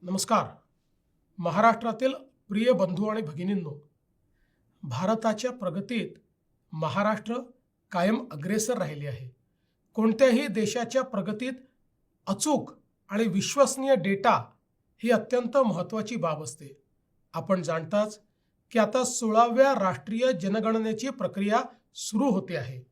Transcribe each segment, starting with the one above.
नमस्कार. महाराष्ट्रातील प्रिय बंधू आणि भगिनींनो, भारताच्या प्रगतीत महाराष्ट्र कायम अग्रेसर राहिली आहे. कोणत्याही देशाच्या प्रगतीत अचूक आणि विश्वसनीय डेटा ही अत्यंत महत्त्वाची बाब असते. आपण जाणताच की आता 16व्या राष्ट्रीय जनगणनेची प्रक्रिया सुरू होते आहे.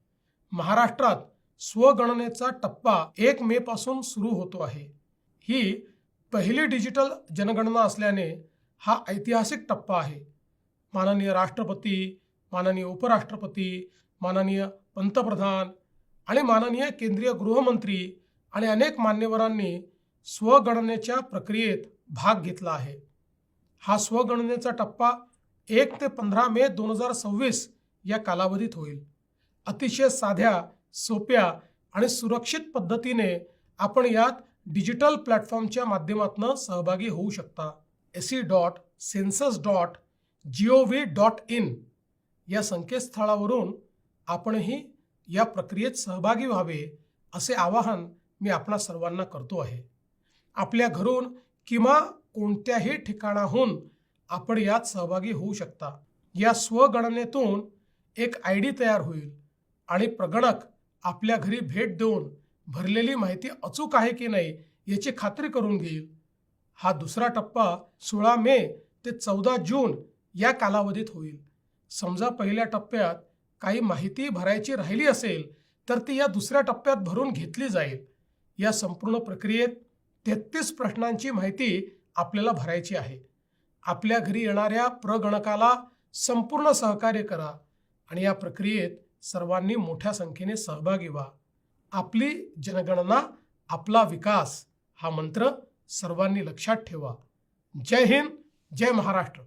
महाराष्ट्रात स्वगणनेचा टप्पा 1 मे पासून सुरू होतो आहे. ही पहिली डिजिटल जनगणना असल्याने हा ऐतिहासिक टप्पा आहे. माननीय राष्ट्रपती, माननीय उपराष्ट्रपती, माननीय पंतप्रधान आणि माननीय केंद्रीय गृहमंत्री आणि अनेक मान्यवरांनी स्वगणनेच्या प्रक्रियेत भाग घेतला आहे. हा स्वगणनेचा टप्पा 1 ते 15 मे 2026 या कालावधीत होईल. अतिशय साध्या, सोप्या आणि सुरक्षित पद्धतीने आपण यात डिजिटल प्लॅटफॉर्मच्या माध्यमातून सहभागी होऊ शकता. se.census.gov.in या संकेतस्थळावरून आपणही या प्रक्रियेत सहभागी व्हावे असे आवाहन मी आपणा सर्वांना करतो आहे. आपल्या घरून किंवा कोणत्याही ठिकाणाहून आपण यात सहभागी होऊ शकता. या स्वगणनेतून एक ID तयार होईल आणि प्रगणक आपल्या घरी भेट देऊन भरलेली माहिती अचूक आहे की नाही याची खात्री करून घेईल. हा दुसरा टप्पा 16 मे ते 14 जून या कालावधीत होईल. समजा पहिल्या टप्प्यात काही माहिती भरायची राहिली असेल तर ती या दुसऱ्या टप्प्यात भरून घेतली जाईल. या संपूर्ण प्रक्रियेत 33 प्रश्नांची माहिती आपल्याला भरायची आहे. आपल्या घरी येणाऱ्या प्रगणकाला संपूर्ण सहकार्य करा आणि या प्रक्रियेत सर्वांनी मोठ्या संख्येने सहभागी व्हा. आपली जनगणना, आपला विकास हा मंत्र सर्वांनी लक्षात ठेवा. जय हिंद, जय महाराष्ट्र.